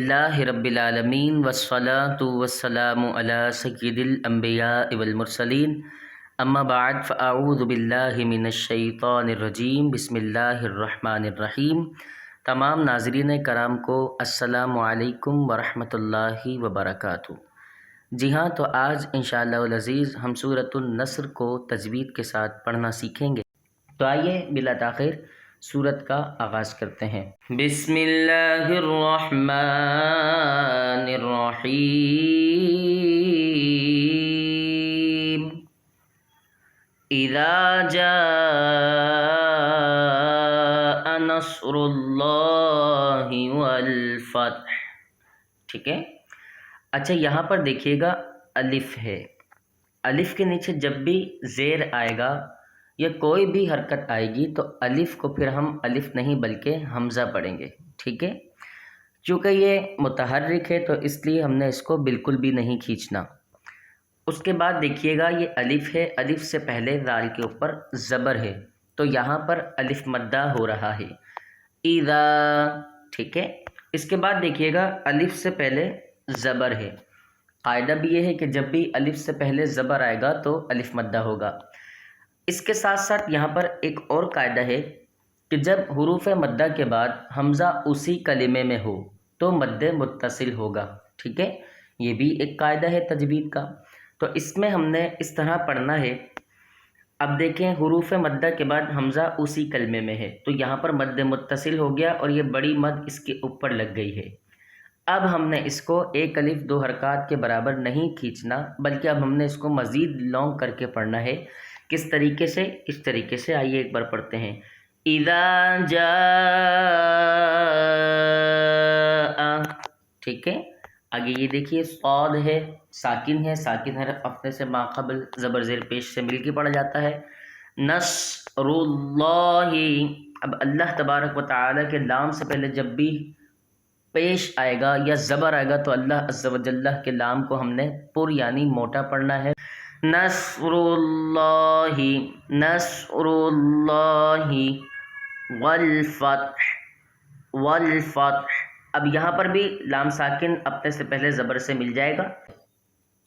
الحمدللہ رب العالمین والصلاة والسلام علی سید الانبیاء والمرسلین اما بعد فاعوذ باللہ من الشیطان الرجیم بسم اللہ الرحمن الرحیم۔ تمام ناظرین کرام کو السلام علیکم ورحمۃ اللہ وبرکاتہ۔ جی ہاں، تو آج انشاءاللہ العزیز ہم سورۃ النصر کو تجوید کے ساتھ پڑھنا سیکھیں گے، تو آئیے بلا تاخیر سورت کا آغاز کرتے ہیں۔ بسم اللہ الرحمن الرحیم۔ اذا جاء نصر اللہ والفتح۔ ٹھیک ہے، اچھا یہاں پر دیکھیے گا الف ہے، الف کے نیچے جب بھی زیر آئے گا یا کوئی بھی حرکت آئے گی تو الف کو پھر ہم الف نہیں بلکہ حمزہ پڑھیں گے۔ ٹھیک ہے، چونکہ یہ متحرک ہے تو اس لیے ہم نے اس کو بالکل بھی نہیں کھینچنا۔ اس کے بعد دیکھیے گا یہ الف ہے، الف سے پہلے زال کے اوپر زبر ہے تو یہاں پر الف مدہ ہو رہا ہے اذا۔ ٹھیک ہے، اس کے بعد دیکھیے گا الف سے پہلے زبر ہے۔ قاعدہ بھی یہ ہے کہ جب بھی الف سے پہلے زبر آئے گا تو الف مدہ ہوگا۔ اس کے ساتھ ساتھ یہاں پر ایک اور قاعدہ ہے کہ جب حروف مدہ کے بعد حمزہ اسی کلمے میں ہو تو مد متصل ہوگا۔ ٹھیک ہے، یہ بھی ایک قاعدہ ہے تجوید کا، تو اس میں ہم نے اس طرح پڑھنا ہے۔ اب دیکھیں حروف مدہ کے بعد حمزہ اسی کلمے میں ہے تو یہاں پر مد متصل ہو گیا اور یہ بڑی مد اس کے اوپر لگ گئی ہے۔ اب ہم نے اس کو ایک الف دو حرکات کے برابر نہیں کھینچنا بلکہ اب ہم نے اس کو مزید لانگ کر کے پڑھنا ہے۔ کس طریقے سے؟ اس طریقے سے آئیے ایک بار پڑھتے ہیں۔ اذا جاء۔ ٹھیک ہے، آگے یہ دیکھیے صاد ہے، ساکن ہے، ساکن حرف اپنے سے ماقبل زبر زیر پیش سے مل کے پڑھا جاتا ہے۔ نصر اللہ، اب اللہ تبارک و تعالیٰ کے لام سے پہلے جب بھی پیش آئے گا یا زبر آئے گا تو اللہ عز و جل کے لام کو ہم نے پر یعنی موٹا پڑھنا ہے۔ نصر اللہ، نصر اللہ والفتح، والفتح۔ اب یہاں پر بھی لام ساکن اپنے سے پہلے زبر سے مل جائے گا۔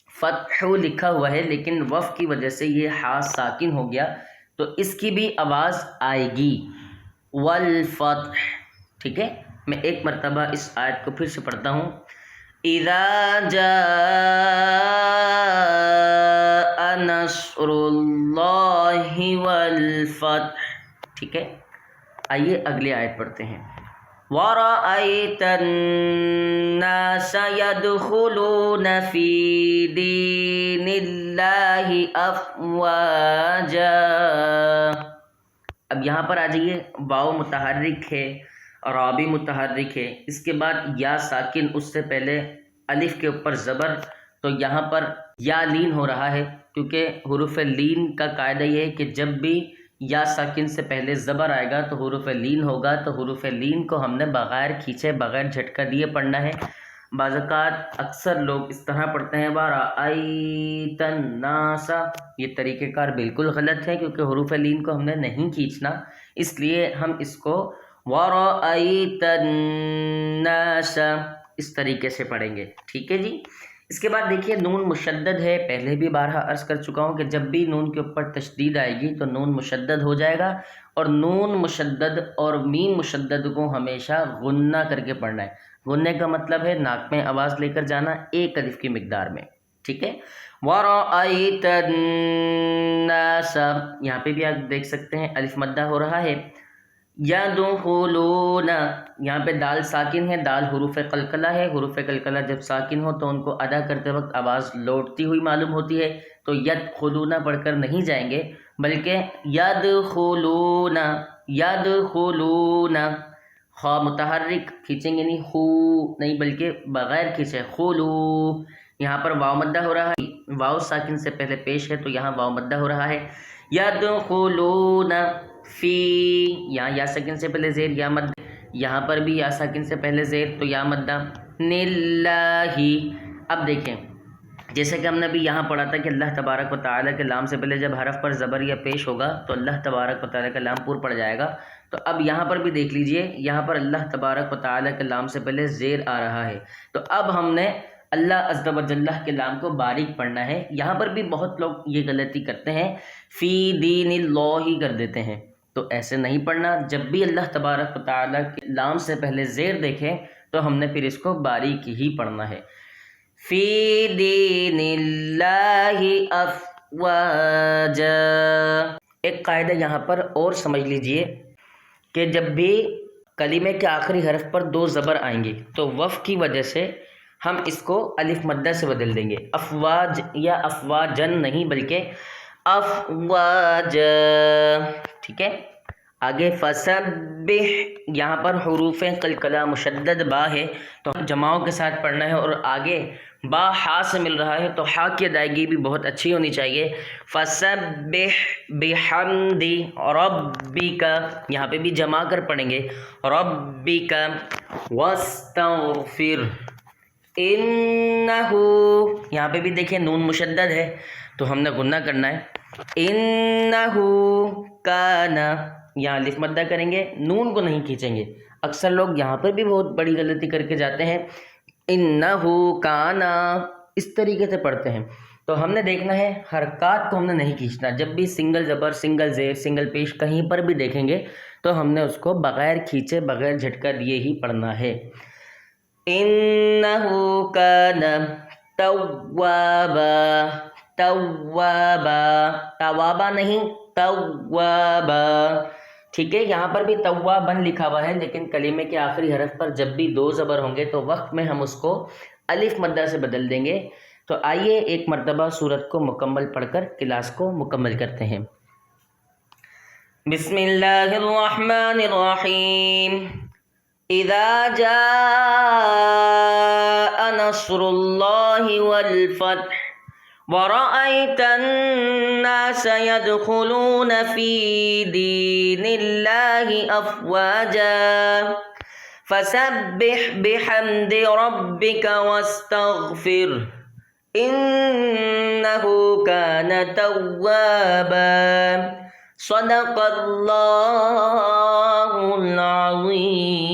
فتح لکھا ہوا ہے لیکن وف کی وجہ سے یہ ہا ساکن ہو گیا تو اس کی بھی آواز آئے گی، والفتح۔ ٹھیک ہے، میں ایک مرتبہ اس آیت کو پھر سے پڑھتا ہوں۔ اذا جاء نصر اللہ والفتح۔ ٹھیک ہے، آئیے اگلی آیت پڑھتے ہیں۔ وَرَأَيْتَ النَّاسَ يَدْخُلُونَ فِي دِينِ اللَّهِ أَفْوَاجًا۔ اب یہاں پر آ جائیے، واو متحرک ہے اور را بھی متحرک ہے، اس کے بعد یا ساکن، اس سے پہلے الف کے اوپر زبر، تو یہاں پر یا لین ہو رہا ہے کیونکہ حروف لین کا قاعدہ یہ ہے کہ جب بھی یا ساکن سے پہلے زبر آئے گا تو حروف لین ہوگا، تو حروف لین کو ہم نے بغیر کھینچے بغیر جھٹکا دیے پڑھنا ہے۔ بعض اوقات اکثر لوگ اس طرح پڑھتے ہیں وَرَأَيْتَ النَّاسَ، یہ طریقہ کار بالکل غلط ہے کیونکہ حروف لین کو ہم نے نہیں کھینچنا، اس لیے ہم اس کو وَرَأَيْتَ النَّاسَ اس طریقے سے پڑھیں گے۔ ٹھیک ہے جی، اس کے بعد دیکھیے نون مشدد ہے، پہلے بھی بارہا عرض کر چکا ہوں کہ جب بھی نون کے اوپر تشدید آئے گی تو نون مشدد ہو جائے گا، اور نون مشدد اور میم مشدد کو ہمیشہ غنہ کر کے پڑھنا ہے۔ غننے کا مطلب ہے ناک میں آواز لے کر جانا ایک الف کی مقدار میں۔ ٹھیک ہے، وَرَأَيْتَ النَّاسَ، یہاں پہ بھی آپ دیکھ سکتے ہیں الف مدہ ہو رہا ہے۔ یدخلون، یہاں پہ دال ساکن ہے، دال حروف قلقلہ ہے، حروف قلقلہ جب ساکن ہو تو ان کو ادا کرتے وقت آواز لوٹتی ہوئی معلوم ہوتی ہے، تو یدخلون پڑھ کر نہیں جائیں گے بلکہ یدخلون، یدخلون، خا متحرک کھینچیں گے نہیں، خو نہیں بلکہ بغیر کھینچے خلو۔ یہاں پر واو مدہ ہو رہا ہے، واو ساکن سے پہلے پیش ہے تو یہاں واو مدہ ہو رہا ہے۔ یدخلون فی، یہاں یا ساکن سے پہلے زیر یا مد، یہاں پر بھی یا ساکن سے پہلے زیر تو یا مدہ، نلّہ۔ اب دیکھیں جیسے کہ ہم نے ابھی یہاں پڑھا تھا کہ اللہ تبارک و تعالیٰ کے لام سے پہلے جب حرف پر زبر یا پیش ہوگا تو اللہ تبارک و تعالیٰ کا لام پور پڑ جائے گا. تو اب یہاں پر بھی دیکھ لیجئے، یہاں پر اللہ تبارک و تعالیٰ کے لام سے پہلے زیر آ رہا ہے. تو اب ہم نے اللہ عز و جل کے لام کو باریک پڑھنا ہے. یہاں پر بھی بہت لوگ یہ غلطی کرتے ہیں، فی دین اللہ ہی کر دیتے ہیں. تو ایسے نہیں پڑھنا. جب بھی اللہ تبارک و تعالیٰ کے لام سے پہلے زیر دیکھیں تو ہم نے پھر اس کو باریک ہی پڑھنا ہے. فی دین اللہ افواجا. ایک قاعدہ یہاں پر اور سمجھ لیجئے کہ جب بھی کلمے کے آخری حرف پر 2 زبر آئیں گے تو وف کی وجہ سے ہم اس کو الف مدہ سے بدل دیں گے. افواج یا افواجن نہیں بلکہ افواج. ٹھیک ہے. آگے فسبح، یہاں پر حروف قلقلہ مشدد با ہے تو جماعوں کے ساتھ پڑھنا ہے، اور آگے با ہا سے مل رہا ہے تو ہا کی ادائیگی بھی بہت اچھی ہونی چاہیے. فسبح بحمد ربک، یہاں پہ بھی جمع کر پڑھیں گے ربک. واستغفر انہ، یہاں پہ بھی دیکھیں نون مشدد ہے تو ہم نے غنہ کرنا ہے. انہ کان، یہاں الف مدہ کریں گے، نون کو نہیں کھینچیں گے. اکثر لوگ یہاں پر بھی بہت بڑی غلطی کر کے جاتے ہیں، انہ کان اس طریقے سے پڑھتے ہیں. تو ہم نے دیکھنا ہے حرکات کو ہم نے نہیں کھینچنا. جب بھی سنگل زبر، سنگل زیر، سنگل پیش کہیں پر بھی دیکھیں گے تو ہم نے اس کو بغیر کھینچے، بغیر جھٹکا دیے ہی پڑھنا ہے. انہ کان توابا، توابا، توابا نہیں توابا. ٹھیک ہے. یہاں پر بھی توابن لکھا ہوا ہے لیکن کلمے کے آخری حرف پر جب بھی 2 زبر ہوں گے تو وقت میں ہم اس کو الف مدہ سے بدل دیں گے. تو آئیے ایک مرتبہ سورت کو مکمل پڑھ کر کلاس کو مکمل کرتے ہیں. بسم اللہ الرحمن الرحیم. اذا جاء نصر اللہ والفتح وَرَأَيْتَ النَّاسَ يَدْخُلُونَ فِي دِينِ اللَّهِ أَفْوَاجًا فَسَبِّحْ بِحَمْدِ رَبِّكَ وَاسْتَغْفِرْهُ إِنَّهُ كَانَ تَوَّابًا. صدق اللہ العظیم.